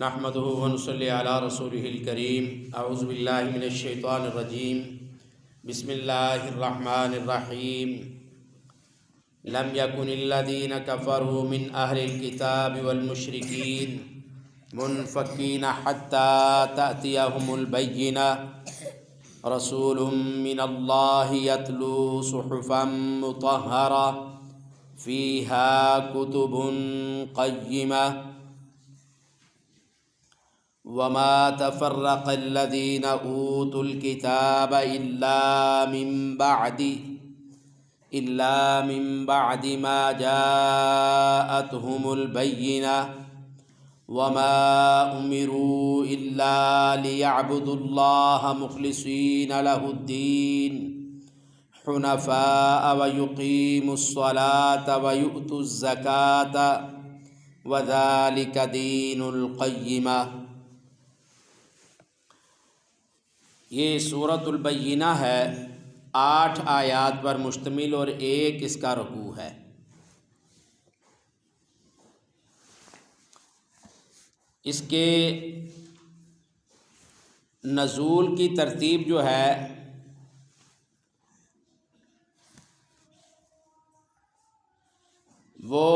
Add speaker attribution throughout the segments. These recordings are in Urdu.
Speaker 1: نحمده ونصلي على رسوله الكريم اعوذ باللہ من الشیطان الرجیم بسم اللہ الرحمن الرحیم لم يكن الذين كفروا من اہل الكتاب والمشركين منفكين حتى تأتيهم البينة رسول من الله يتلو صحفا مطهرة فيها كتب قيمة وما تفرق الذين اوتوا الكتاب الا من بعد ما جاءتهم البينة وما امروا الا ليعبدوا الله مخلصين له الدين حنفاء ويقيموا الصلاة ويؤتوا الزكاة وذلك دين القيمة۔ یہ سورۃ البینہ ہے، 8 آیات پر مشتمل اور 1 اس کا رکوع ہے۔ اس کے نزول کی ترتیب جو ہے وہ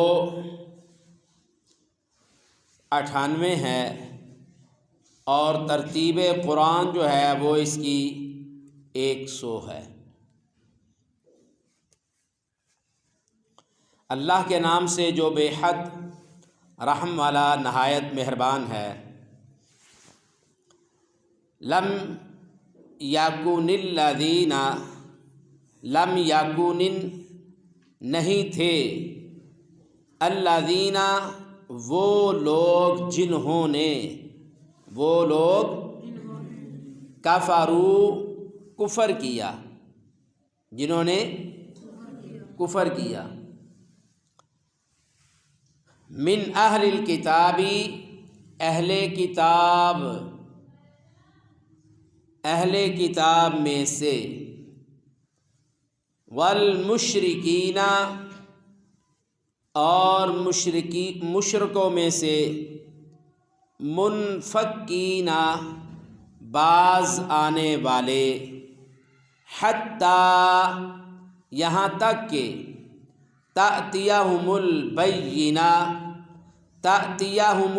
Speaker 1: 98 ہے اور ترتیب قرآن جو ہے وہ اس کی 100 ہے۔ اللہ کے نام سے جو بے حد رحم والا نہایت مہربان ہے۔ لم یکن الذین، لم یکن نہیں تھے، الذین وہ لوگ جنہوں نے، وہ لوگ کفروا کفر کیا، جنہوں نے کفر کیا، من اہل الکتاب اہل کتاب، اہل کتاب میں سے، والمشرکین اور مشرکوں میں سے، منفکین باز آنے والے، حتیٰ یہاں تک کہ تأتیہم البینہ، تأتیہم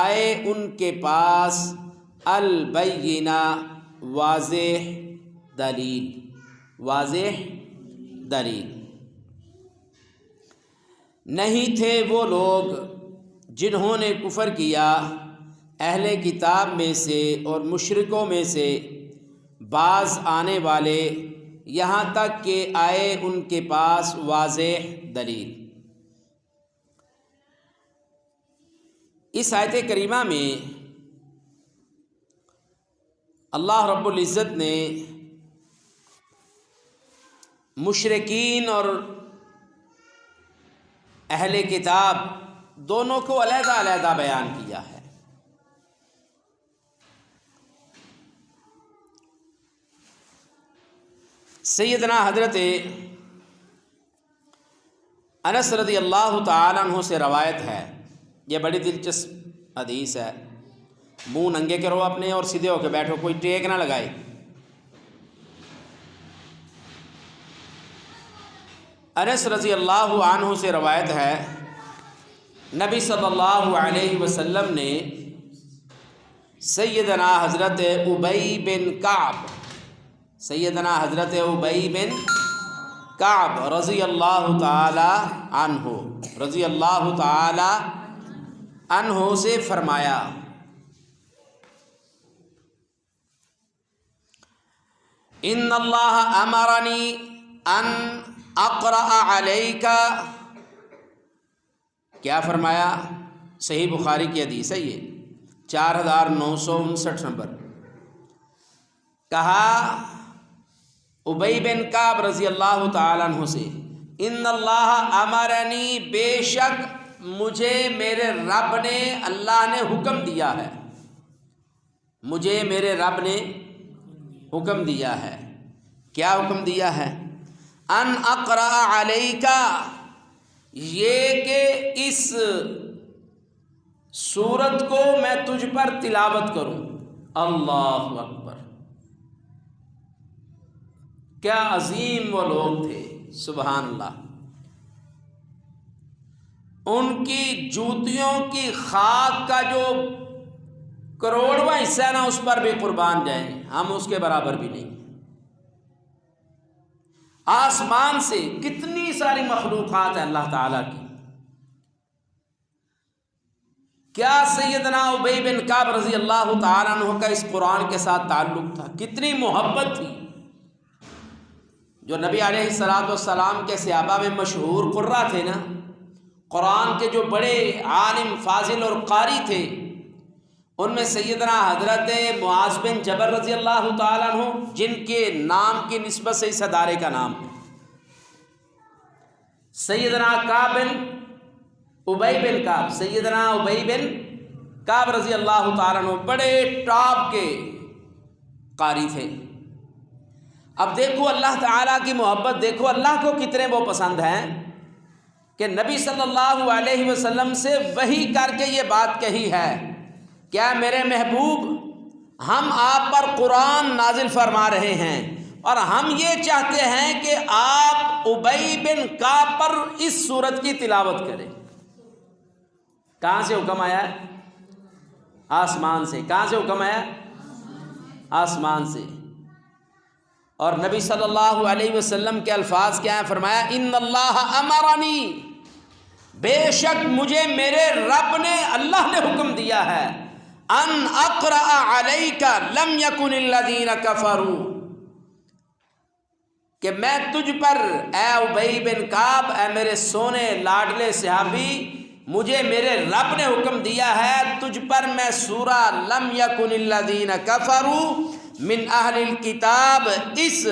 Speaker 1: آئے ان کے پاس، البینہ واضح دلیل، واضح دلیل۔ نہیں تھے وہ لوگ جنہوں نے کفر کیا اہل کتاب میں سے اور مشرکوں میں سے باز آنے والے، یہاں تک کہ آئے ان کے پاس واضح دلیل۔ اس آیت کریمہ میں اللہ رب العزت نے مشرکین اور اہل کتاب دونوں کو علیحدہ علیحدہ بیان کیا ہے۔ سیدنا حضرت انس رضی اللہ تعالیٰ عنہ سے روایت ہے، یہ بڑی دلچسپ حدیث ہے۔ منہ ننگے کرو اپنے اور سیدھے ہو کے بیٹھو، کوئی ٹیک نہ لگائے۔ انس رضی اللہ عنہ سے روایت ہے، نبی صلی اللہ علیہ وسلم نے سیدنا حضرت ابی بن کعب، سیدنا حضرت ابی بن کعب رضی اللہ تعالی عنہ، رضی اللہ تعالی عنہ سے فرمایا، ان اللہ امرنی ان اقرأ علیک، کیا فرمایا؟ صحیح بخاری کی حدیث ہے یہ، 4959 نمبر۔ کہا ابی بن کعب رضی اللہ تعالیٰ عنہ سے، ان اللہ امرنی، بے شک مجھے میرے رب نے، اللہ نے حکم دیا ہے، مجھے میرے رب نے حکم دیا ہے۔ کیا حکم دیا ہے؟ ان اقرأ علیک، یہ کہ اس سورت کو میں تجھ پر تلاوت کروں۔ اللہ اکبر، کیا عظیم وہ لوگ تھے، سبحان اللہ۔ ان کی جوتیوں کی خاک کا جو کروڑواں حصہ ہے نا، اس پر بھی قربان جائیں، ہم اس کے برابر بھی نہیں۔ آسمان سے کتنی ساری مخلوقات ہیں اللہ تعالیٰ کی، کیا سیدنا ابی بن کعب رضی اللہ تعالیٰ عنہ کا اس قرآن کے ساتھ تعلق تھا، کتنی محبت تھی۔ جو نبی علیہ الصلوۃ والسلام کے صحابہ میں مشہور قرہ تھے نا، قرآن کے جو بڑے عالم فاضل اور قاری تھے، ان میں سیدنا حضرت معاذ بن جبل رضی اللہ تعالیٰ عنہ، جن کے نام کی نسبت سے اس ادارے کا نام ہے، سیدنا کعب بن ابی بن کعب، سیدنا ابی بن کعب رضی اللہ تعالیٰ عنہ بڑے ٹاپ کے قاری تھے۔ اب دیکھو اللہ تعالیٰ کی محبت، دیکھو اللہ کو کتنے وہ پسند ہیں کہ نبی صلی اللہ علیہ وسلم سے وحی کر کے یہ بات کہی ہے، کیا میرے محبوب، ہم آپ پر قرآن نازل فرما رہے ہیں اور ہم یہ چاہتے ہیں کہ آپ ابی بن کعب پر اس سورت کی تلاوت کریں۔ کہاں سے حکم آیا ہے؟ آسمان سے۔ کہاں سے حکم آیا؟ آسمان سے۔ اور نبی صلی اللہ علیہ وسلم کے الفاظ کیا ہیں؟ فرمایا ان اللہ امرنی، بے شک مجھے میرے رب نے، اللہ نے حکم دیا ہے، ان اقرأ علیک لم یکن الذین کفروا، کہ میں تجھ پر اے ابی بن کعب، اے میرے سونے لاڈلے صحابی، مجھے میرے رب نے حکم دیا ہے تجھ پر میں سورہ لم یکن الذین کفروا من اہل الکتاب، اس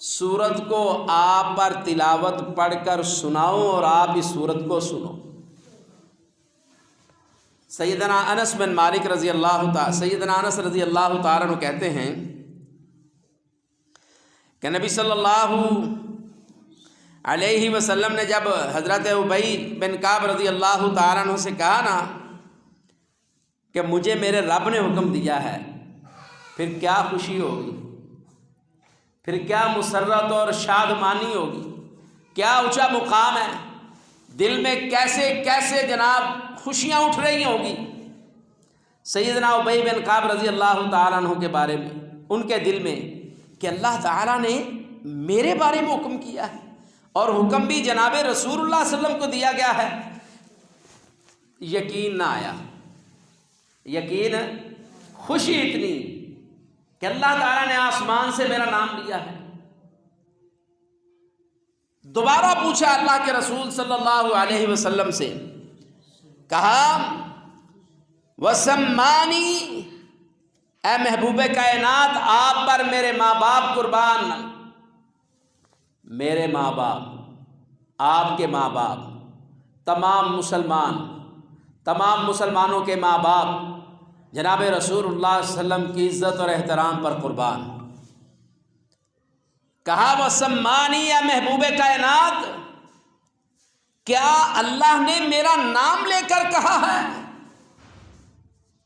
Speaker 1: سورت کو آپ پر تلاوت پڑھ کر سناؤں اور آپ اس سورت کو سنو۔ سیدنا انس بن مالک رضی اللہ تعالی، سیدنا انس رضی اللہ تعالیٰ عنہ کہتے ہیں کہ نبی صلی اللہ علیہ وسلم نے جب حضرت ابی بن کعب رضی اللہ تعالیٰ عنہ سے کہا نا کہ مجھے میرے رب نے حکم دیا ہے، پھر کیا خوشی ہوگی، پھر کیا مسرت اور شادمانی ہوگی، کیا اونچا مقام ہے، دل میں کیسے کیسے جناب خوشیاں اٹھ رہی ہوگی سیدنا ابی بن کعب رضی اللہ تعالیٰ عنہ کے بارے میں، ان کے دل میں کہ اللہ تعالیٰ نے میرے بارے میں حکم کیا ہے، اور حکم بھی جناب رسول اللہ صلی اللہ علیہ وسلم کو دیا گیا ہے۔ یقین نہ آیا، یقین، خوشی اتنی کہ اللہ تعالیٰ نے آسمان سے میرا نام لیا ہے۔ دوبارہ پوچھا اللہ کے رسول صلی اللہ علیہ وسلم سے، کہا وسمانی، اے محبوب کائنات، آپ پر میرے ماں باپ قربان، میرے ماں باپ، آپ کے ماں باپ، تمام مسلمانوں کے ماں باپ جناب رسول اللہ صلی اللہ علیہ وسلم کی عزت اور احترام پر قربان۔ کہا وسمانی، یا محبوب کائنات، کیا اللہ نے میرا نام لے کر کہا ہے؟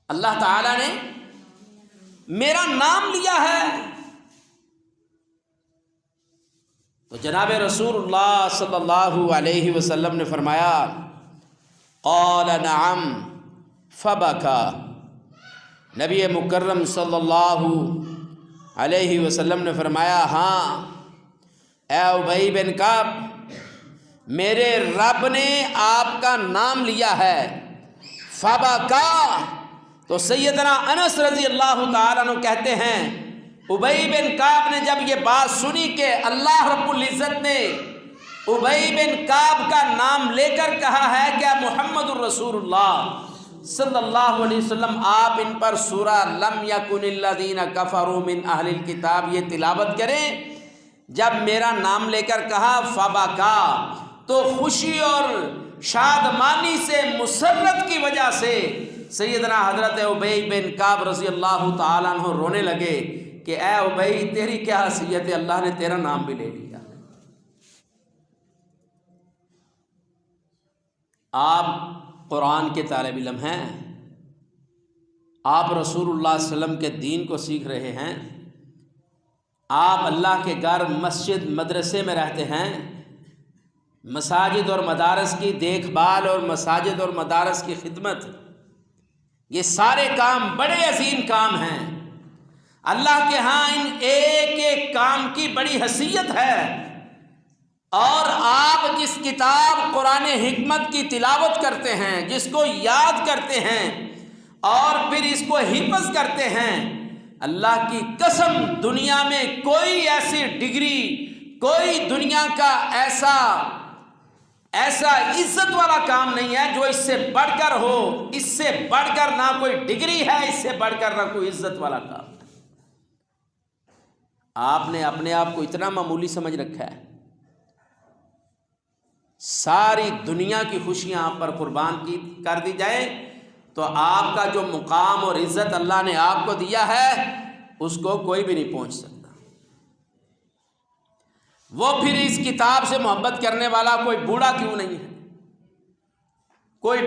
Speaker 1: اللہ تعالی نے میرا نام لیا ہے؟ تو جناب رسول اللہ صلی اللہ علیہ وسلم نے فرمایا قال نعم فبکا، نبی مکرم صلی اللہ علیہ وسلم نے فرمایا ہاں اے ابی بن کعب، میرے رب نے آپ کا نام لیا ہے، فبکا۔ تو سیدنا انس رضی اللہ تعالیٰ عنہ کہتے ہیں ابی بن کعب نے جب یہ بات سنی کہ اللہ رب العزت نے ابی بن کعب کا نام لے کر کہا ہے کہ محمد الرسول اللہ صلی اللہ علیہ وسلم آپ ان پر سورہ لم یکن الذین کفروا من اہل الکتاب یہ تلاوت کریں، جب میرا نام لے کر کہا فبکا، تو خوشی اور شادمانی سے، مسرت کی وجہ سے سیدنا حضرت ابی بن کعب رضی اللہ تعالیٰ عنہ رونے لگے کہ اے ابی، تیری کیا حیثیت ہے، اللہ نے تیرا نام بھی لے لیا۔ آپ قرآن کے طالب علم ہیں، آپ رسول اللہ صلی اللہ علیہ وسلم کے دین کو سیکھ رہے ہیں، آپ اللہ کے گھر مسجد مدرسے میں رہتے ہیں، مساجد اور مدارس کی دیکھ بھال اور مساجد اور مدارس کی خدمت، یہ سارے کام بڑے عظیم کام ہیں۔ اللہ کے ہاں ان ایک ایک کام کی بڑی حیثیت ہے، اور آپ جس کتاب قرآن حکمت کی تلاوت کرتے ہیں، جس کو یاد کرتے ہیں اور پھر اس کو حفظ کرتے ہیں، اللہ کی قسم دنیا میں کوئی ایسی ڈگری، کوئی دنیا کا ایسا عزت والا کام نہیں ہے جو اس سے بڑھ کر ہو۔ اس سے بڑھ کر نہ کوئی ڈگری ہے، اس سے بڑھ کر نہ کوئی عزت والا کام۔ آپ نے اپنے آپ کو اتنا معمولی سمجھ رکھا ہے، ساری دنیا کی خوشیاں آپ پر قربان کر دی جائے تو آپ کا جو مقام اور عزت اللہ نے آپ کو دیا ہے اس کو کوئی بھی نہیں پہنچ سکتا۔ وہ پھر اس کتاب سے محبت کرنے والا کوئی بوڑھا کیوں نہیں ہے، کوئی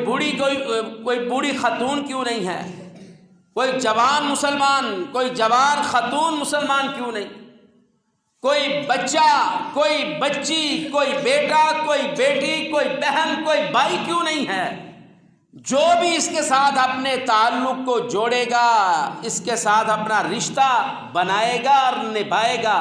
Speaker 1: بوڑھی خاتون کیوں نہیں ہے، کوئی جوان مسلمان، کوئی جوان خاتون مسلمان کیوں نہیں، کوئی بچہ، کوئی بچی، کوئی بیٹا، کوئی بیٹی، کوئی بہن، کوئی بھائی کیوں نہیں ہے، جو بھی اس کے ساتھ اپنے تعلق کو جوڑے گا، اس کے ساتھ اپنا رشتہ بنائے گا اور نبھائے گا،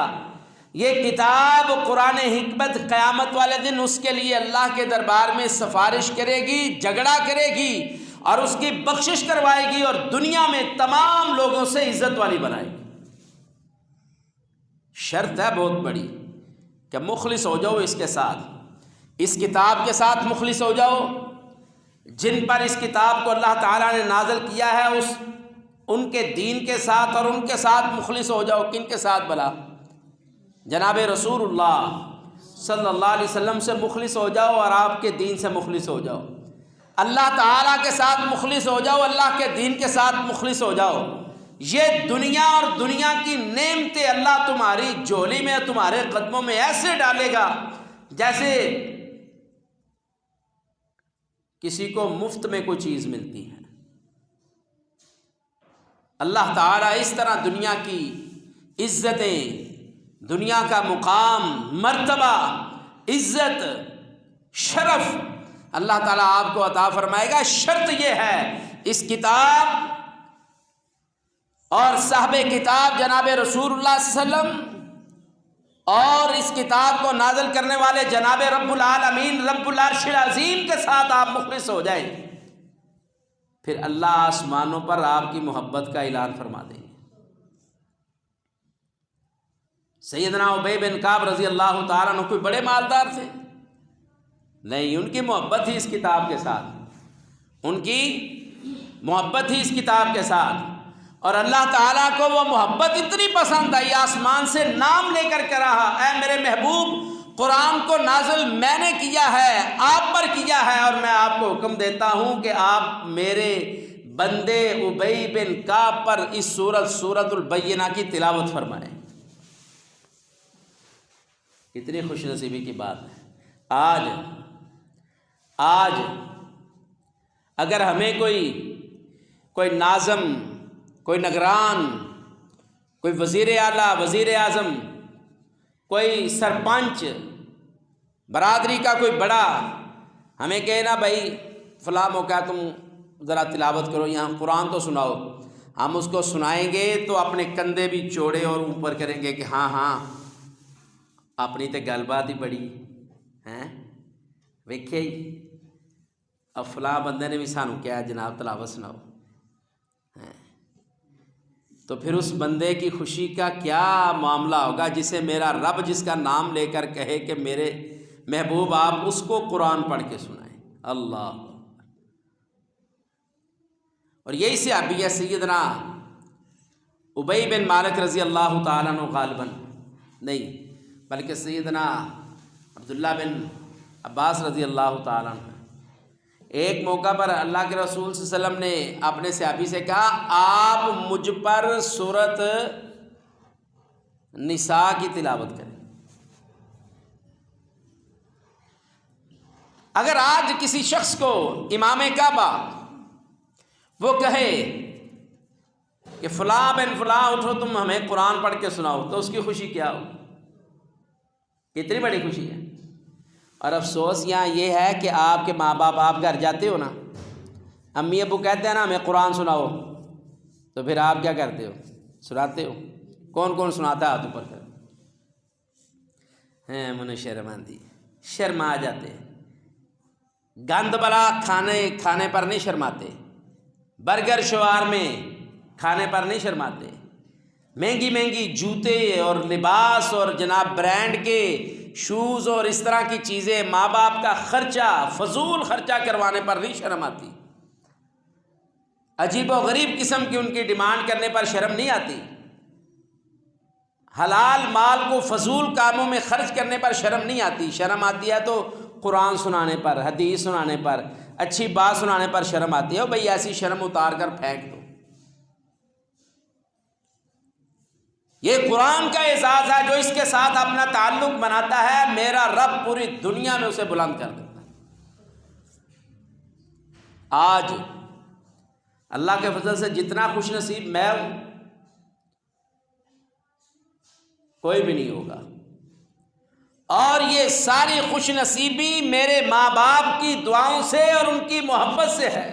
Speaker 1: یہ کتاب قرآن حکمت قیامت والے دن اس کے لیے اللہ کے دربار میں سفارش کرے گی، جھگڑا کرے گی اور اس کی بخشش کروائے گی اور دنیا میں تمام لوگوں سے عزت والی بنائے گی۔ شرط ہے بہت بڑی کہ مخلص ہو جاؤ اس کے ساتھ، اس کتاب کے ساتھ مخلص ہو جاؤ۔ جن پر اس کتاب کو اللہ تعالیٰ نے نازل کیا ہے ان کے دین کے ساتھ اور ان کے ساتھ مخلص ہو جاؤ۔ کن کے ساتھ بلا؟ جناب رسول اللہ صلی اللہ علیہ وسلم سے مخلص ہو جاؤ اور آپ کے دین سے مخلص ہو جاؤ، اللہ تعالیٰ کے ساتھ مخلص ہو جاؤ، اللہ کے دین کے ساتھ مخلص ہو جاؤ۔ یہ دنیا اور دنیا کی نعمتیں اللہ تمہاری جھولی میں، تمہارے قدموں میں ایسے ڈالے گا جیسے کسی کو مفت میں کوئی چیز ملتی ہے۔ اللہ تعالیٰ اس طرح دنیا کی عزتیں، دنیا کا مقام، مرتبہ، عزت، شرف اللہ تعالیٰ آپ کو عطا فرمائے گا۔ شرط یہ ہے اس کتاب اور صاحب کتاب جناب رسول اللہ صلی اللہ علیہ وسلم اور اس کتاب کو نازل کرنے والے جناب رب العالمین رب العرش العظیم کے ساتھ آپ مخلص ہو جائیں، پھر اللہ آسمانوں پر آپ کی محبت کا اعلان فرما دیں گے۔ سیدنا ابی بن کعب رضی اللہ تعالیٰ عنہ کوئی بڑے مالدار تھے؟ نہیں، ان کی محبت ہی اس کتاب کے ساتھ، ان کی محبت ہی اس کتاب کے ساتھ، اور اللہ تعالیٰ کو وہ محبت اتنی پسند آئی، آسمان سے نام لے کر کہا، اے میرے محبوب، قرآن کو نازل میں نے کیا ہے، آپ پر کیا ہے، اور میں آپ کو حکم دیتا ہوں کہ آپ میرے بندے ابی بن کعب پر اس سورۃ البینہ کی تلاوت فرمائیں۔ کتنی خوش نصیبی کی بات ہے۔ آج اگر ہمیں کوئی ناظم، کوئی نگران، کوئی وزیر اعلیٰ، وزیر اعظم، کوئی سرپنچ، برادری کا کوئی بڑا ہمیں کہے نا بھائی فلاں موقع تم ذرا تلاوت کرو، یہاں قرآن تو سناؤ، ہم اس کو سنائیں گے تو اپنے کندھے بھی چوڑے اور اوپر کریں گے کہ ہاں اپنی تے گل بات ہی بڑی ہیں، ویکھے اب فلاں بندے نے بھی سانو کیا جناب تلاوت سناؤ، تو پھر اس بندے کی خوشی کا کیا معاملہ ہوگا جسے میرا رب جس کا نام لے کر کہے کہ میرے محبوب آپ اس کو قرآن پڑھ کے سنائیں۔ اللہ، اور یہی سے ابھی سیدنا ابی بن مالک رضی اللہ تعالیٰ عنہ غالباً نہیں بلکہ سیدنا عبداللہ بن عباس رضی اللہ تعالیٰ عنہ، ایک موقع پر اللہ کے رسول صلی اللہ علیہ وسلم نے اپنے صحابی سے کہا آپ مجھ پر سورۃ نساء کی تلاوت کریں۔ اگر آج کسی شخص کو امام کعبہ وہ کہے کہ فلاں بن فلاں اٹھو تم ہمیں قرآن پڑھ کے سناؤ، تو اس کی خوشی کیا ہو؟ کتنی بڑی خوشی ہے۔ اور افسوس یہاں یہ ہے کہ آپ کے ماں باپ، آپ گھر جاتے ہو نا، امی ابو کہتے ہیں نا ہمیں قرآن سناؤ، تو پھر آپ کیا کرتے ہو؟ سناتے ہو؟ کون کون سناتا ہے ہاتھ اوپر کر؟ منہ شرم آندی، شرما جاتے۔ گند بلا کھانے پر نہیں شرماتے، برگر شوار میں کھانے پر نہیں شرماتے، مہنگی مہنگی جوتے اور لباس اور جناب برانڈ کے شوز اور اس طرح کی چیزیں، ماں باپ کا خرچہ، فضول خرچہ کروانے پر نہیں شرم آتی، عجیب و غریب قسم کی ان کی ڈیمانڈ کرنے پر شرم نہیں آتی، حلال مال کو فضول کاموں میں خرچ کرنے پر شرم نہیں آتی۔ شرم آتی ہے تو قرآن سنانے پر، حدیث سنانے پر، اچھی بات سنانے پر شرم آتی ہے۔ بھئی ایسی شرم اتار کر پھینک دو۔ یہ قرآن کا اعزاز ہے، جو اس کے ساتھ اپنا تعلق بناتا ہے میرا رب پوری دنیا میں اسے بلند کر دیتا ہے۔ آج اللہ کے فضل سے جتنا خوش نصیب میں ہوں، کوئی بھی نہیں ہوگا، اور یہ ساری خوش نصیبی میرے ماں باپ کی دعاؤں سے اور ان کی محبت سے ہے۔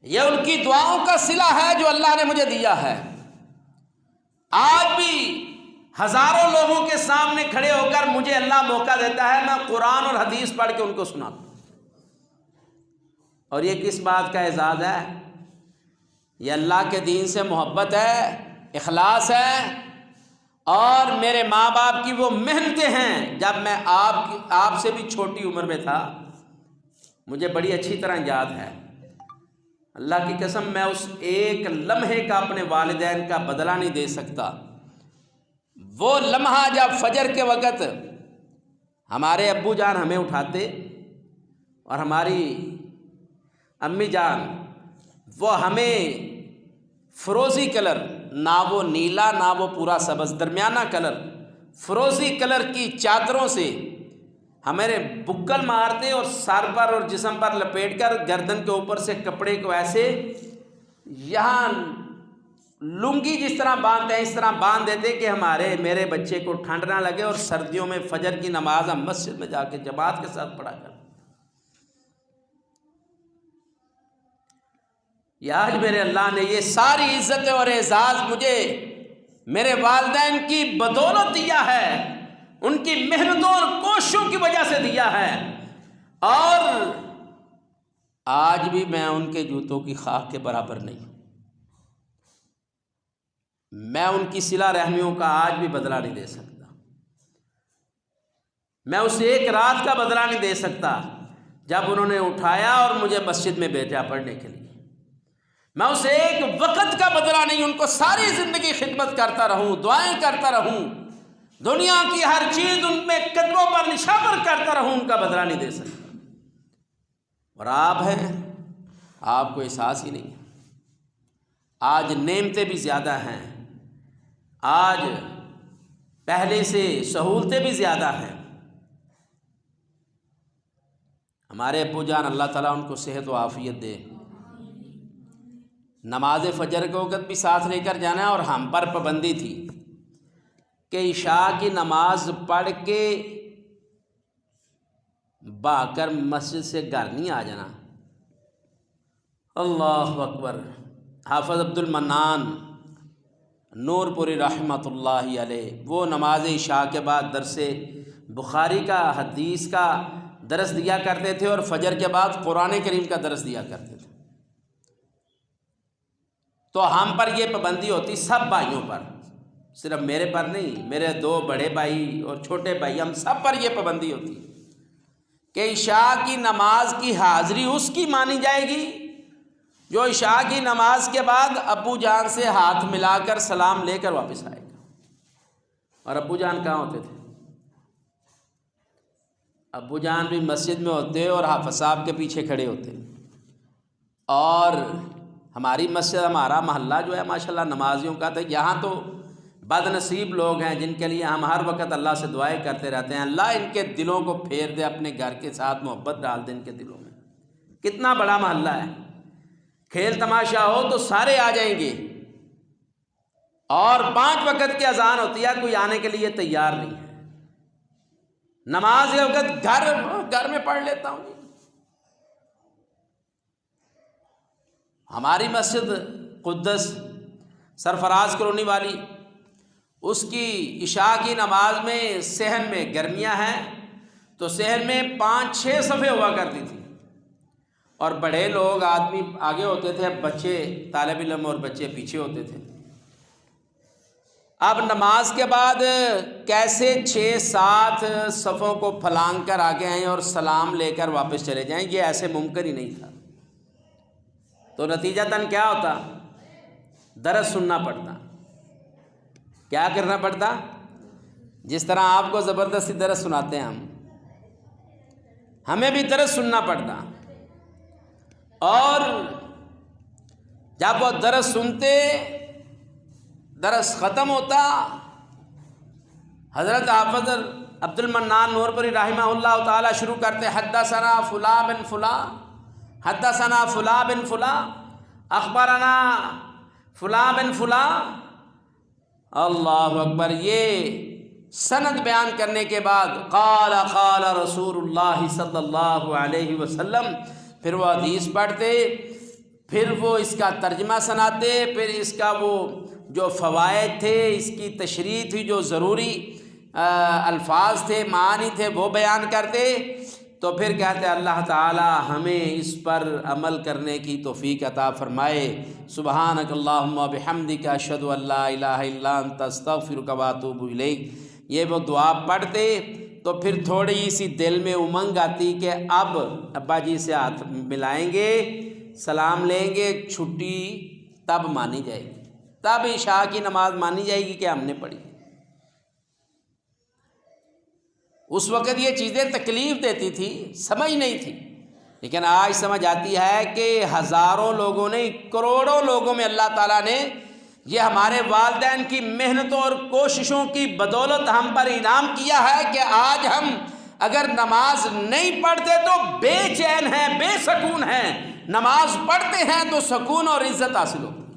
Speaker 1: یہ ان کی دعاؤں کا صلہ ہے جو اللہ نے مجھے دیا ہے۔ آج بھی ہزاروں لوگوں کے سامنے کھڑے ہو کر مجھے اللہ موقع دیتا ہے، میں قرآن اور حدیث پڑھ کے ان کو سناتا ہوں۔ اور یہ کس بات کا اعزاز ہے؟ یہ اللہ کے دین سے محبت ہے، اخلاص ہے، اور میرے ماں باپ کی وہ محنتیں ہیں۔ جب میں آپ سے بھی چھوٹی عمر میں تھا، مجھے بڑی اچھی طرح یاد ہے، اللہ کی قسم میں اس ایک لمحے کا اپنے والدین کا بدلہ نہیں دے سکتا۔ وہ لمحہ جب فجر کے وقت ہمارے ابو جان ہمیں اٹھاتے اور ہماری امی جان وہ ہمیں فروزی کلر، نہ وہ نیلا نہ وہ پورا سبز، درمیانہ کلر، فروزی کلر کی چادروں سے ہمارے بکل مارتے اور سر پر اور جسم پر لپیٹ کر گردن کے اوپر سے کپڑے کو ایسے یہاں لنگی جس طرح باندھتے ہیں اس طرح باندھ دیتے کہ میرے بچے کو ٹھنڈ نہ لگے، اور سردیوں میں فجر کی نماز ہم مسجد میں جا کے جماعت کے ساتھ پڑھا کر۔ یہ آج میرے اللہ نے یہ ساری عزت اور اعزاز مجھے میرے والدین کی بدولت دیا ہے، ان کی محنتوں اور کوششوں کی وجہ سے دیا ہے، اور آج بھی میں ان کے جوتوں کی خاک کے برابر نہیں۔ میں ان کی صلہ رحمیوں کا آج بھی بدلہ نہیں دے سکتا، میں اس ایک رات کا بدلہ نہیں دے سکتا جب انہوں نے اٹھایا اور مجھے مسجد میں بھیجا پڑھنے کے لیے۔ میں اس ایک وقت کا بدلہ نہیں، ان کو ساری زندگی خدمت کرتا رہوں، دعائیں کرتا رہوں، دنیا کی ہر چیز ان میں قدموں پر نشاور کرتا رہوں، ان کا بدلہ نہیں دے سکتا۔ اور آپ ہیں، آپ کو احساس ہی نہیں۔ آج نعمتیں بھی زیادہ ہیں، آج پہلے سے سہولتیں بھی زیادہ ہیں۔ ہمارے ابو جان اللہ تعالیٰ ان کو صحت و عافیت دے، نماز فجر کے وقت بھی ساتھ لے کر جانا ہے، اور ہم پر پابندی تھی کہ عشاء کی نماز پڑھ کے بھاگ کر مسجد سے گھر نہیں آ جانا۔ اللہ اکبر۔ حافظ عبد المنان نور پوری رحمۃ اللہ علیہ، وہ نماز عشاء کے بعد درس بخاری کا، حدیث کا درس دیا کرتے تھے، اور فجر کے بعد قرآن کریم کا درس دیا کرتے تھے۔ تو ہم پر یہ پابندی ہوتی، سب بھائیوں پر، صرف میرے پر نہیں، میرے 2 بڑے بھائی اور چھوٹے بھائی، ہم سب پر یہ پابندی ہوتی کہ عشاء کی نماز کی حاضری اس کی مانی جائے گی جو عشاء کی نماز کے بعد ابو جان سے ہاتھ ملا کر سلام لے کر واپس آئے گا۔ اور ابو جان کہاں ہوتے تھے؟ ابو جان بھی مسجد میں ہوتے اور حافظ صاحب کے پیچھے کھڑے ہوتے۔ اور ہماری مسجد، ہمارا محلہ جو ہے ماشاءاللہ نمازیوں کا تھا، یہاں تو بد نصیب لوگ ہیں جن کے لیے ہم ہر وقت اللہ سے دعائیں کرتے رہتے ہیں، اللہ ان کے دلوں کو پھیر دے، اپنے گھر کے ساتھ محبت ڈال دے ان کے دلوں میں۔ کتنا بڑا محلہ ہے، کھیل تماشا ہو تو سارے آ جائیں گے، اور 5 وقت کی اذان ہوتی ہے، کوئی آنے کے لیے تیار نہیں ہے۔ نماز کے وقت گھر میں پڑھ لیتا ہوں۔ ہماری مسجد قدس سرفراز کالونی والی، اس کی عشاء کی نماز میں صحن میں گرمیاں ہیں تو صحن میں 5-6 صفیں ہوا کرتی تھی، اور بڑے لوگ آدمی آگے ہوتے تھے، بچے طالب علم اور بچے پیچھے ہوتے تھے۔ اب نماز کے بعد کیسے 6-7 صفوں کو پھلانگ کر آگے آئیں اور سلام لے کر واپس چلے جائیں، یہ ایسے ممکن ہی نہیں تھا۔ تو نتیجتاً کیا ہوتا؟ درس سننا پڑتا۔ کیا کرنا پڑتا؟ جس طرح آپ کو زبردستی درس سناتے ہیں ہمیں بھی درس سننا پڑتا، اور جب وہ درس سنتے، درس ختم ہوتا، حضرت حافظ عبد المنان نورپوری رحمہ اللہ تعالی شروع کرتے، حدثنا فلاں بن فلاں، حدثنا فلاں بن فلاں، اخبرنا فلاں بن فلاں۔ اللہ اکبر، یہ سند بیان کرنے کے بعد قال قال رسول اللہ صلی اللہ علیہ وسلم، پھر وہ حدیث پڑھتے، پھر وہ اس کا ترجمہ سناتے، پھر اس کا وہ جو فوائد تھے، اس کی تشریح تھی، جو ضروری الفاظ تھے، معانی تھے، وہ بیان کرتے، تو پھر کہتے اللہ تعالی ہمیں اس پر عمل کرنے کی توفیق عطا فرمائے۔ سبحانک اللہم و بحمدک، اشہد ان لا الہ الا انت، استغفرک و اتوب الیک۔ یہ وہ دعا پڑھتے تو پھر تھوڑی سی دل میں امنگ آتی کہ اب ابا جی سے ہاتھ ملائیں گے، سلام لیں گے، چھٹی تب مانی جائے گی، تب عشاء کی نماز مانی جائے گی کہ ہم نے پڑھی۔ اس وقت یہ چیزیں تکلیف دیتی تھی، سمجھ نہیں تھی، لیکن آج سمجھ آتی ہے کہ ہزاروں لوگوں نے، کروڑوں لوگوں میں اللہ تعالیٰ نے یہ ہمارے والدین کی محنتوں اور کوششوں کی بدولت ہم پر انعام کیا ہے کہ آج ہم اگر نماز نہیں پڑھتے تو بے چین ہیں، بے سکون ہیں، نماز پڑھتے ہیں تو سکون اور عزت حاصل ہوتی ہے۔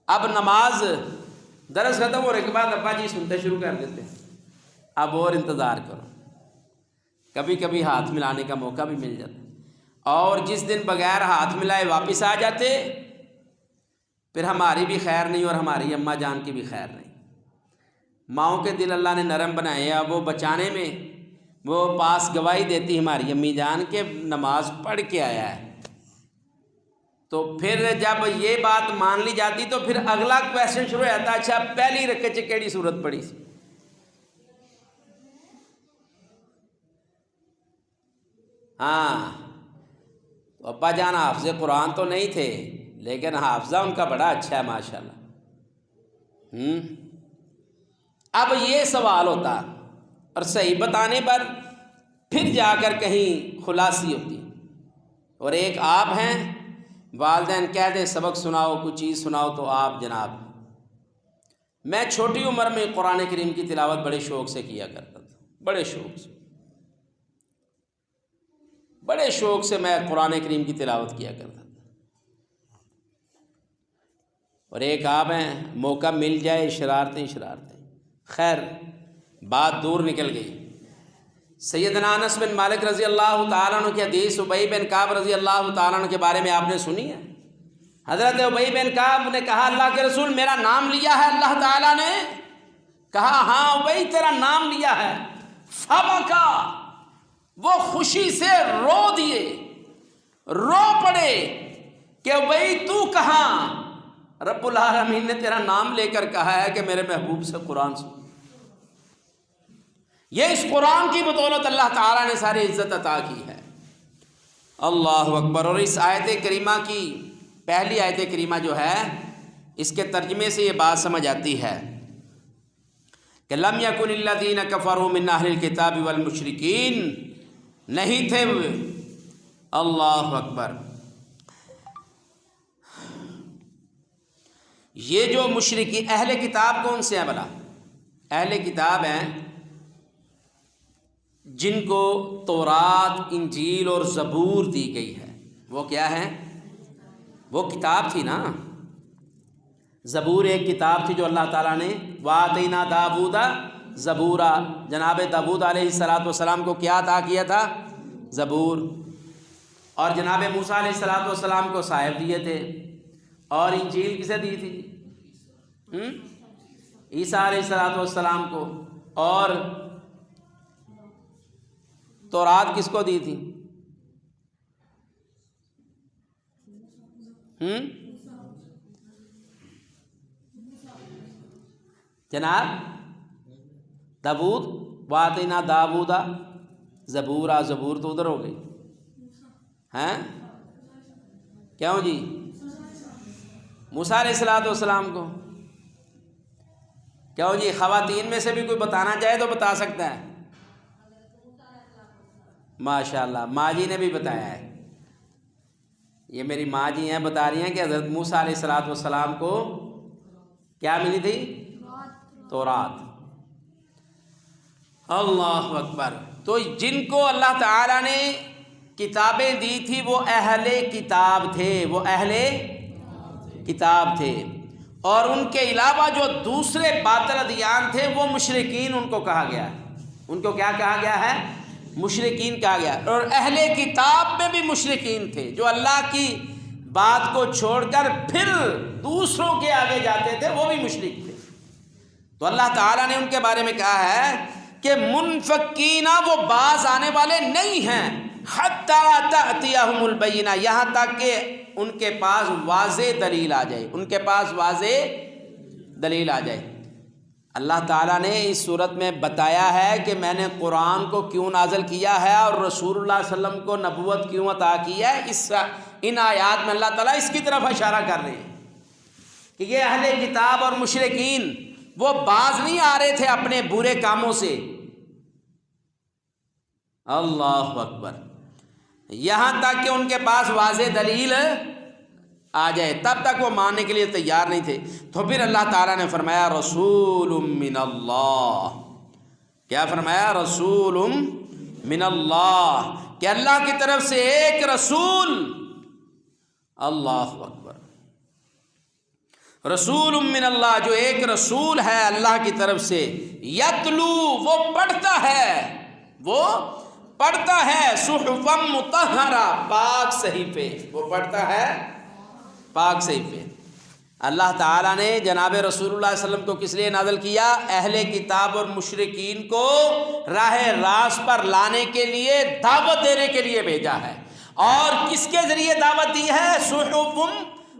Speaker 1: اب نماز درس ختم ہونے کے بعد ابا جی سنتے شروع کر دیتے، اب اور انتظار کرو، کبھی کبھی ہاتھ ملانے کا موقع بھی مل جاتا، اور جس دن بغیر ہاتھ ملائے واپس آ جاتے، پھر ہماری بھی خیر نہیں اور ہماری اماں جان کی بھی خیر نہیں۔ ماؤں کے دل اللہ نے نرم بنائے ہیں، اب وہ بچانے میں وہ پاس گواہی دیتی ہماری امی جان کے نماز پڑھ کے آیا ہے، تو پھر جب یہ بات مان لی جاتی تو پھر اگلا کویسچن شروع ہو جاتا، اچھا پہلی رکعت چ کیڑی سورت پڑھی سی؟ ہاں، تو ابا جان حافظ قرآن تو نہیں تھے، لیکن حافظہ ان کا بڑا اچھا ہے ماشاءاللہ۔ اب یہ سوال ہوتا، اور صحیح بتانے پر پھر جا کر کہیں خلاصی ہوتی، اور ایک آپ ہیں، والدین کہہ دیں سبق سناؤ، کوئی چیز سناؤ، تو آپ جناب، میں چھوٹی عمر میں قرآن کریم کی تلاوت بڑے شوق سے کیا کرتا تھا، بڑے شوق سے میں قرآن کریم کی تلاوت کیا کرتا تھا، اور ایک آپ ہیں، موقع مل جائے شرارتیں، خیر بات دور نکل گئی۔ سیدنا انس بن مالک رضی اللہ تعالیٰ عنہ کی حدیث، ابی بن کعب رضی اللہ تعالیٰ عنہ کے بارے میں آپ نے سنی ہے۔ حضرت ابی بن کعب نے کہا اللہ کے رسول میرا نام لیا ہے اللہ تعالیٰ نے؟ کہا ہاں ابی تیرا نام لیا ہے۔ فبکا، وہ خوشی سے رو دیے، رو پڑے کہ ابی تو کہاں؟ رب العالمین نے تیرا نام لے کر کہا ہے کہ میرے محبوب سے قرآن سن۔ یہ اس قرآن کی بدولت اللہ تعالیٰ نے ساری عزت عطا کی ہے۔ اللہ اکبر۔ اور اس آیت کریمہ کی پہلی آیت کریمہ جو ہے، اس کے ترجمے سے یہ بات سمجھ آتی ہے کہ لم یکن الذین کفروا من اہل الکتاب والمشرکین، نہیں تھے، اللہ اکبر، یہ جو مشرکی اہل کتاب کون سے ہیں بلا؟ اہل کتاب ہیں جن کو تورات، انجیل اور زبور دی گئی ہے۔ وہ کیا ہے؟ وہ کتاب تھی نا۔ زبور ایک کتاب تھی جو اللہ تعالیٰ نے وَآتَيْنَا دَاوُودَ زبورا، جناب داود علیہ السلام کو کیا عطا کیا تھا؟ زبور۔ اور جناب موسیٰ علیہ السلام کو صاحب دیے تھے۔ اور انجیل کسے دی تھی؟ عیسیٰ علیہ السلام کو۔ اور تورات کس کو دی تھی؟ جناب داود، وَآتَيْنَا دَاوُودَ زبورا، زبور تو ادھر ہو گئی ہیں، کیوں جی؟ موسیٰ علیہ السلام کو۔ کیوں جی؟ خواتین میں سے بھی کوئی بتانا چاہے تو بتا سکتا ہے۔ ماشاءاللہ، ماں جی نے بھی بتایا ہے۔ یہ میری ماں جی ہیں، بتا رہی ہیں کہ حضرت موسیٰ علیہ السلام کو کیا ملی تھی؟ تورات۔ اللہ اکبر۔ تو جن کو اللہ تعالیٰ نے کتابیں دی تھی وہ اہل کتاب تھے، وہ اہل کتاب تھے۔ اور ان کے علاوہ جو دوسرے باطل ادیان تھے وہ مشرکین ان کو کہا گیا ہے۔ ان کو کیا کہا گیا ہے؟ مشرکین کہا گیا۔ اور اہل کتاب میں بھی مشرکین تھے جو اللہ کی بات کو چھوڑ کر پھر دوسروں کے آگے جاتے تھے، وہ بھی مشرک تھے۔ تو اللہ تعالیٰ نے ان کے بارے میں کہا ہے کہ منفکین، وہ باز آنے والے نہیں ہیں، حتی تأتیہم البینہ، یہاں تک کہ ان کے پاس واضح دلیل آ جائے، ان کے پاس واضح دلیل آ جائے۔ اللہ تعالیٰ نے اس صورت میں بتایا ہے کہ میں نے قرآن کو کیوں نازل کیا ہے اور رسول اللہ صلی اللہ علیہ وسلم کو نبوت کیوں عطا کی ہے۔ ان آیات میں اللہ تعالیٰ اس کی طرف اشارہ کر رہے ہیں کہ یہ اہل کتاب اور مشرکین وہ باز نہیں آ رہے تھے اپنے برے کاموں سے۔ اللہ اکبر، یہاں تک کہ ان کے پاس واضح دلیل آ جائے، تب تک وہ ماننے کے لیے تیار نہیں تھے۔ تو پھر اللہ تعالیٰ نے فرمایا رسول من اللہ، کیا فرمایا؟ رسول من اللہ، کہ اللہ کی طرف سے ایک رسول۔ اللہ اکبر، رسول من اللہ، جو ایک رسول ہے اللہ کی طرف سے، یتلو، وہ پڑھتا ہے، وہ پڑھتا ہے، صحفا مطہرہ، پاک صحیفے، وہ پڑھتا ہے پاک صحیفے۔ اللہ تعالیٰ نے جناب رسول اللہ صلی اللہ علیہ وسلم کو کس لیے نازل کیا؟ اہل کتاب اور مشرکین کو راہ راست پر لانے کے لیے، دعوت دینے کے لیے بھیجا ہے۔ اور کس کے ذریعے دعوت دی ہے؟ صحف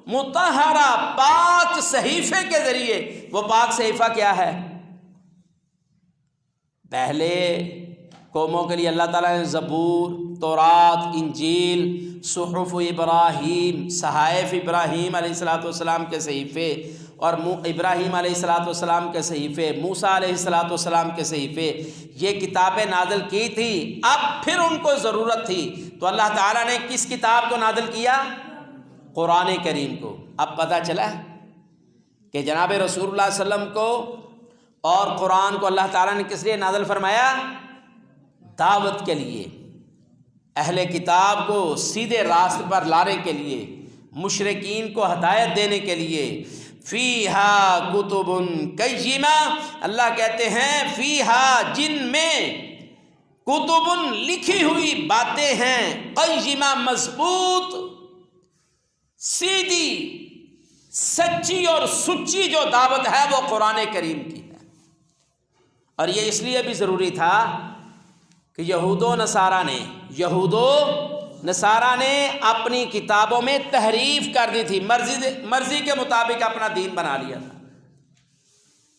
Speaker 1: مطہرہ، پاک صحیفے کے ذریعے۔ وہ پاک صحیفہ کیا ہے؟ پہلے قوموں کے لیے اللہ تعالیٰ نے زبور، تورات، انجیل، صحف ابراہیم، صحائف ابراہیم علیہ السلام کے صحیفے، اور ابراہیم علیہ السلام کے صحیفے، موسیٰ علیہ السلام کے صحیفے، یہ کتابیں نازل کی تھی۔ اب پھر ان کو ضرورت تھی تو اللہ تعالیٰ نے کس کتاب کو نازل کیا؟ قرآن کریم کو۔ اب پتہ چلا کہ جناب رسول اللہ صلی اللہ علیہ وسلم کو اور قرآن کو اللہ تعالیٰ نے کس لیے نازل فرمایا؟ دعوت کے لیے، اہل کتاب کو سیدھے راستے پر لانے کے لیے، مشرکین کو ہدایت دینے کے لیے۔ فیہا کتب قیمہ، اللہ کہتے ہیں فیہا، جن میں کتب لکھی ہوئی باتیں ہیں، قیمہ مضبوط، سیدھی، سچی اور سچی جو دعوت ہے وہ قرآن کریم کی ہے۔ اور یہ اس لیے بھی ضروری تھا کہ یہود و نصارہ نے اپنی کتابوں میں تحریف کر دی تھی، مرضی کے مطابق اپنا دین بنا لیا تھا۔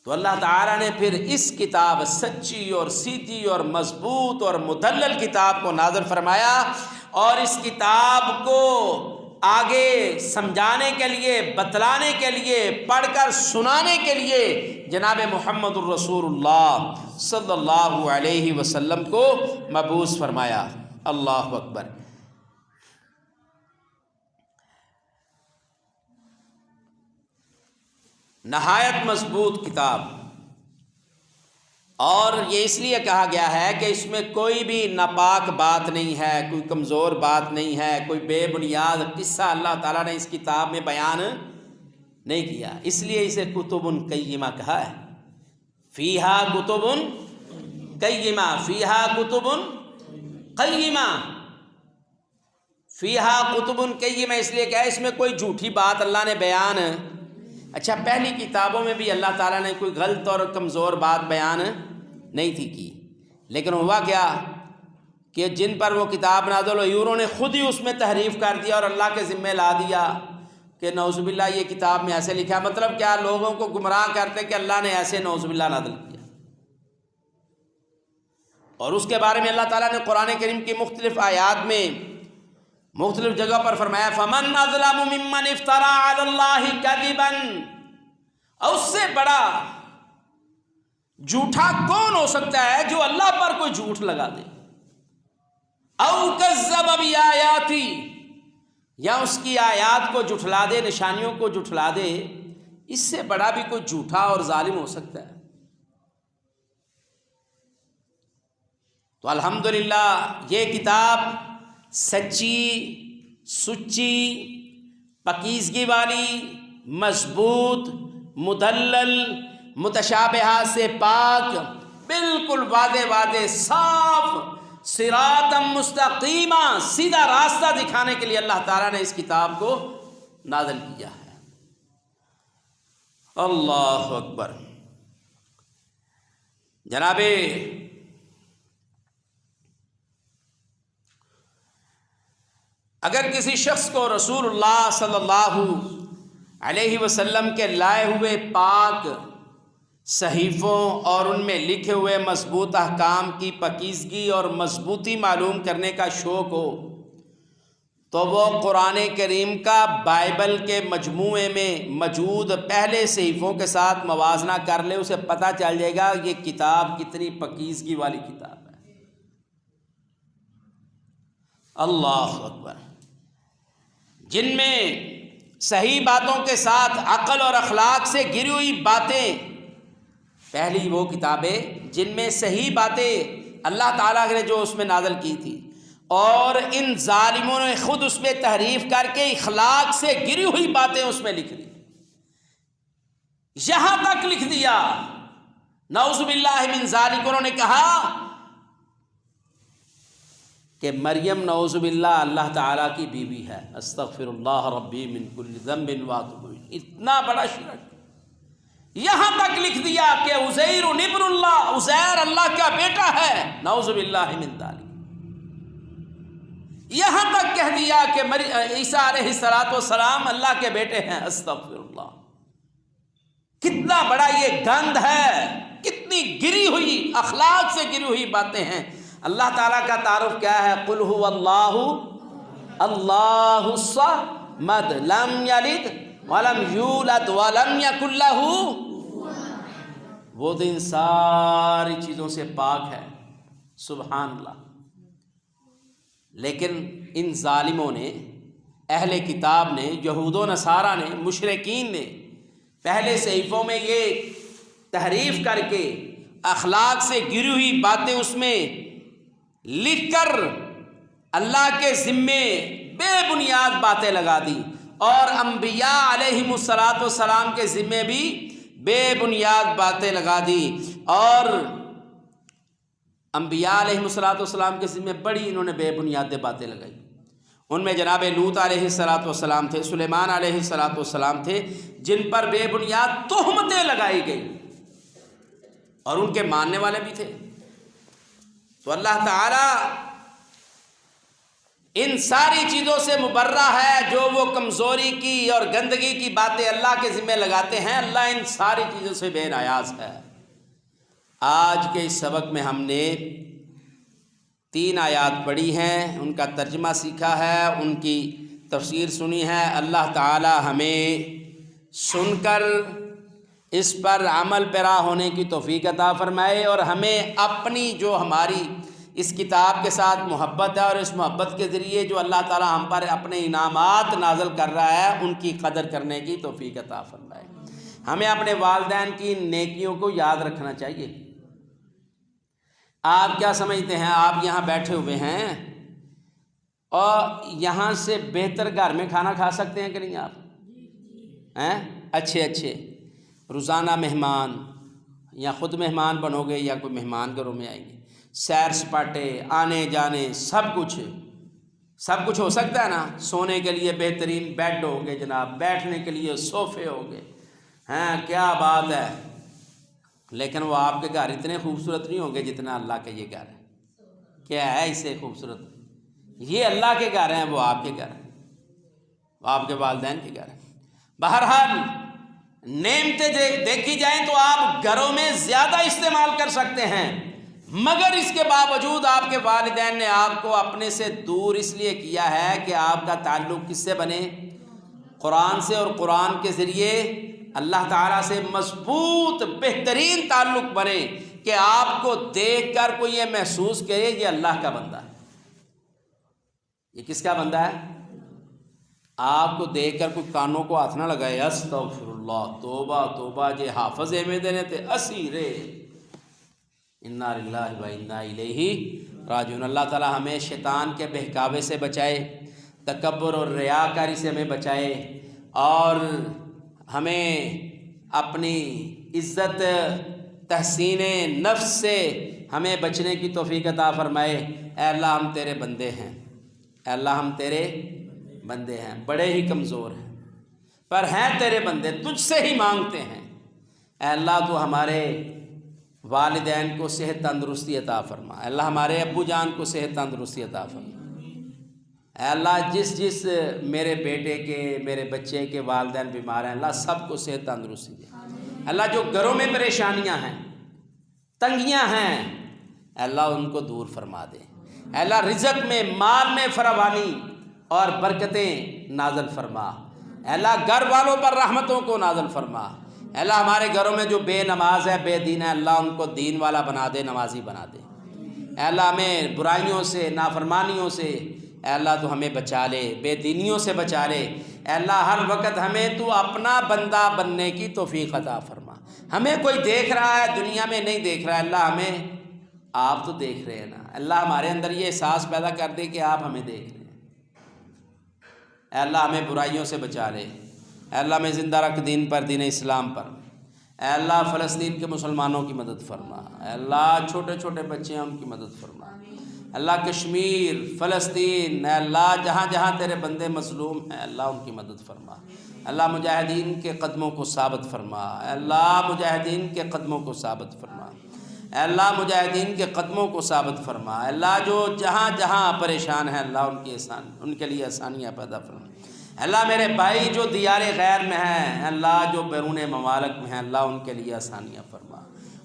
Speaker 1: تو اللہ تعالیٰ نے پھر اس کتاب، سچی اور سیدھی اور مضبوط اور مدلل کتاب کو نازل فرمایا، اور اس کتاب کو آگے سمجھانے کے لیے، بتلانے کے لیے، پڑھ کر سنانے کے لیے جناب محمد الرسول اللہ صلی اللہ علیہ وسلم کو مبعوث فرمایا۔ اللہ اکبر۔ نہایت مضبوط کتاب، اور یہ اس لیے کہا گیا ہے کہ اس میں کوئی بھی ناپاک بات نہیں ہے، کوئی کمزور بات نہیں ہے، کوئی بے بنیاد قصہ اللہ تعالیٰ نے اس کتاب میں بیان نہیں کیا، اس لیے اسے کتب قیمہ کہا ہے۔ فیہا کتب قیمہ، فیہا کتب قیمہ، فیہا کتب قیمہ اس لیے کہا ہے اس میں کوئی جھوٹی بات اللہ نے بیان۔ اچھا، پہلی کتابوں میں بھی اللہ تعالیٰ نے کوئی غلط اور کمزور بات بیان نہیں تھی کی، لیکن ہوا کیا کہ جن پر وہ کتاب نازل ہوئی انہوں نے خود ہی اس میں تحریف کر دیا اور اللہ کے ذمہ لا دیا کہ نعوذ باللہ یہ کتاب میں ایسے لکھا ہے۔ مطلب کیا؟ لوگوں کو گمراہ کرتے کہ اللہ نے ایسے نعوذ باللہ نازل کیا۔ اور اس کے بارے میں اللہ تعالیٰ نے قرآن کریم کی مختلف آیات میں مختلف جگہ پر فرمایا فَمَنْ أَظْلَمُ مِمَّنِ افْتَرَىٰ عَلَى اللَّهِ كَذِبًا، اور اس سے بڑا جھوٹا کون ہو سکتا ہے جو اللہ پر کوئی جھوٹ لگا دے، او کذب بآیاتی، یا اس کی آیات کو جھٹلا دے، نشانیوں کو جھٹلا دے، اس سے بڑا بھی کوئی جھوٹا اور ظالم ہو سکتا ہے؟ تو الحمدللہ یہ کتاب سچی، سچی، پاکیزگی والی، مضبوط، مدلل، متشابہات سے پاک، بالکل واضح واضح صاف، صراطا مستقیما، سیدھا راستہ دکھانے کے لیے اللہ تعالیٰ نے اس کتاب کو نازل کیا ہے۔ اللہ اکبر۔ جناب اگر کسی شخص کو رسول اللہ صلی اللہ علیہ وسلم کے لائے ہوئے پاک صحیفوں اور ان میں لکھے ہوئے مضبوط احکام کی پاکیزگی اور مضبوطی معلوم کرنے کا شوق ہو تو وہ قرآن کریم کا بائبل کے مجموعے میں موجود پہلے صحیفوں کے ساتھ موازنہ کر لے، اسے پتہ چل جائے گا یہ کتاب کتنی پاکیزگی والی کتاب ہے۔ اللہ اکبر۔ جن میں صحیح باتوں کے ساتھ عقل اور اخلاق سے گری ہوئی باتیں، پہلی وہ کتابیں جن میں صحیح باتیں اللہ تعالیٰ نے جو اس میں نازل کی تھی، اور ان ظالموں نے خود اس میں تحریف کر کے اخلاق سے گری ہوئی باتیں اس میں لکھ دی، یہاں تک لکھ دیا نعوذ باللہ من ذالک، انہوں نے کہا کہ مریم نعوذ باللہ اللہ تعالیٰ کی بیوی ہے، استغفر اللہ ربی من کل ذنب واتوب الیہ، اتنا بڑا شرک۔ یہاں تک لکھ دیا کہ عزیر ابن اللہ، عزیر اللہ کا بیٹا ہے، نعوذ باللہ من ذالک۔ یہاں تک کہہ دیا کہ عیسیٰ علیہ السلام اللہ کے بیٹے ہیں، استغفر اللہ۔ کتنا بڑا یہ گند ہے، کتنی گری ہوئی اخلاق سے گری ہوئی باتیں ہیں۔ اللہ تعالیٰ کا تعارف کیا ہے؟ قل هو اللہ اللہ الصمد لم یلد ولم یولد ولم یکن لہ، وہ تو ان ساری چیزوں سے پاک ہے، سبحان اللہ۔ لیکن ان ظالموں نے، اہل کتاب نے، یہود و نصارہ نے، مشرکین نے پہلے صحیفوں میں یہ تحریف کر کے اخلاق سے گری ہوئی باتیں اس میں لکھ کر اللہ کے ذمے بے بنیاد باتیں لگا دی، اور انبیاء علیہم السلام کے ذمے بھی بے بنیاد باتیں لگا دی، اور انبیاء علیہم السلام کے ذمے بڑی انہوں نے بے بنیاد باتیں لگائی۔ ان میں جناب لوط علیہ السلام تھے، سلیمان علیہ السلام تھے، جن پر بے بنیاد تہمتیں لگائی گئی، اور ان کے ماننے والے بھی تھے۔ تو اللہ تعالیٰ ان ساری چیزوں سے مبرہ ہے، جو وہ کمزوری کی اور گندگی کی باتیں اللہ کے ذمہ لگاتے ہیں، اللہ ان ساری چیزوں سے بے نیاز ہے۔ آج کے اس سبق میں ہم نے 3 آیات پڑھی ہیں، ان کا ترجمہ سیکھا ہے، ان کی تفسیر سنی ہے۔ اللہ تعالی ہمیں سن کر اس پر عمل پیرا ہونے کی توفیق عطا فرمائے، اور ہمیں اپنی جو ہماری اس کتاب کے ساتھ محبت ہے، اور اس محبت کے ذریعے جو اللہ تعالی ہم پر اپنے انعامات نازل کر رہا ہے، ان کی قدر کرنے کی توفیق عطا فرمائے۔ ہمیں اپنے والدین کی نیکیوں کو یاد رکھنا چاہیے۔ آپ کیا سمجھتے ہیں، آپ یہاں بیٹھے ہوئے ہیں اور یہاں سے بہتر گھر میں کھانا کھا سکتے ہیں کہ نہیں آپ؟ اچھے روزانہ مہمان، یا خود مہمان بنو گے یا کوئی مہمان گھروں میں آئیں گے، سیر سپاٹے، آنے جانے، سب کچھ ہو سکتا ہے نا۔ سونے کے لیے بہترین بیڈ ہوں گے جناب، بیٹھنے کے لیے صوفے ہوں گے، کیا بات ہے۔ لیکن وہ آپ کے گھر اتنے خوبصورت نہیں ہوں گے جتنا اللہ کے یہ گھر ہے۔ کیا ہے اس سے خوبصورت؟ یہ اللہ کے گھر ہیں، وہ آپ کے گھر ہیں، وہ آپ کے والدین کے گھر ہیں۔ بہرحال نعمتیں دیکھی جائیں تو آپ گھروں میں زیادہ استعمال کر سکتے ہیں، مگر اس کے باوجود آپ کے والدین نے آپ کو اپنے سے دور اس لیے کیا ہے کہ آپ کا تعلق کس سے بنے؟ قرآن سے، اور قرآن کے ذریعے اللہ تعالیٰ سے مضبوط بہترین تعلق بنے کہ آپ کو دیکھ کر کوئی یہ محسوس کرے یہ اللہ کا بندہ ہے۔ یہ کس کا بندہ ہے؟ آپ کو دیکھ کر کوئی کانوں کو ہاتھ نہ لگائے، استغفر اللہ، توبہ توبہ، جے حافظ میں دینے تے اسیرے، انا للہ و انا الیہ راجعون۔ اللہ تعالیٰ ہمیں شیطان کے بہکاوے سے بچائے، تکبر اور ریاکاری سے ہمیں بچائے، اور ہمیں اپنی عزت تحسین نفس سے ہمیں بچنے کی توفیق عطا فرمائے۔ اے اللہ ہم تیرے بندے ہیں، اے اللہ ہم تیرے بندے ہیں، بڑے ہی کمزور ہیں پر ہیں تیرے بندے، تجھ سے ہی مانگتے ہیں۔ اے اللہ تو ہمارے والدین کو صحت تندرستی عطا فرما، اے اللہ ہمارے ابو جان کو صحت تندرستی عطا فرما۔ اے اللہ جس میرے بیٹے کے، میرے بچے کے والدین بیمار ہیں، اللہ سب کو صحت تندرستی دے۔ اللہ جو گھروں میں پریشانیاں ہیں، تنگیاں ہیں، اے اللہ ان کو دور فرما دے۔ اے اللہ رزق میں، مال میں فراوانی اور برکتیں نازل فرما۔ اے اللہ گھر والوں پر رحمتوں کو نازل فرما۔ اے اللہ ہمارے گھروں میں جو بے نماز ہے، بے دین ہے، اللہ ان کو دین والا بنا دے، نمازی بنا دے۔ اے اللہ ہمیں برائیوں سے، نافرمانیوں سے اے اللہ تو ہمیں بچا لے، بے دینیوں سے بچا لے۔ اے اللہ ہر وقت ہمیں تو اپنا بندہ بننے کی توفیق عطا فرما۔ ہمیں کوئی دیکھ رہا ہے، دنیا میں نہیں دیکھ رہا ہے، اللہ ہمیں آپ تو دیکھ رہے ہیں نا۔ اللہ ہمارے اندر یہ احساس پیدا کر دے کہ آپ ہمیں دیکھ رہے ہیں۔ اے اللہ ہمیں برائیوں سے بچا لے۔ اے اللہ ہمیں زندہ رکھ دین پر، دین اسلام پر۔ اے اللہ فلسطین کے مسلمانوں کی مدد فرما۔ اے اللہ چھوٹے چھوٹے بچے ہیں ان کی مدد فرما۔ اللہ کشمیر، فلسطین، اے اللہ جہاں جہاں تیرے بندے مظلوم ہیں، اللہ ان کی مدد فرما۔ اللہ مجاہدین کے قدموں کو ثابت فرما۔ اے اللہ مجاہدین کے قدموں کو ثابت فرما۔ اے اللہ مجاہدین کے قدموں کو ثابت فرما۔ اے اللہ جو جہاں جہاں پریشان ہیں، اللہ ان کے لیے آسانیاں پیدا فرما۔ اے اللہ میرے بھائی جو دیار غیر میں ہیں، اے اللہ جو بیرون ممالک میں ہیں، اللہ ان کے لیے آسانیاں فرما۔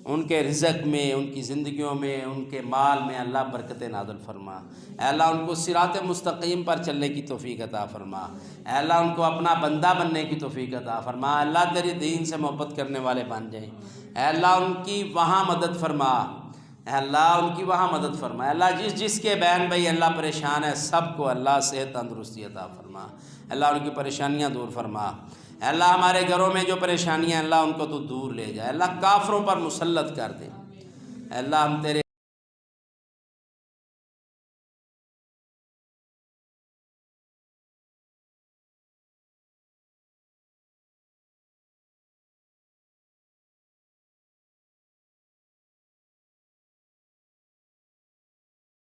Speaker 1: ان کے رزق میں، ان کی زندگیوں میں، ان کے مال میں اللہ برکت نازل فرما۔ اے اللہ ان کو صراط مستقیم پر چلنے کی توفیق عطا فرما۔ اے اللہ ان کو اپنا بندہ بننے کی توفیق عطا فرما۔ اے اللہ تیرے دین سے محبت کرنے والے بن جائیں۔ اے اللہ ان کی وہاں مدد فرما۔ اے اللہ ان کی وہاں مدد فرما۔ اے اللہ جس کے بہن بھائی اللہ پریشان ہے، سب کو اللہ صحت تندرستی عطا فرما۔ اے اللہ ان کی پریشانیاں دور فرما۔ اے اللہ ہمارے گھروں میں جو پریشانیاں ہیں، اللہ ان کو تو دور لے جائے۔ اللہ کافروں پر مسلط کر دے۔ اے اللہ ہم تیرے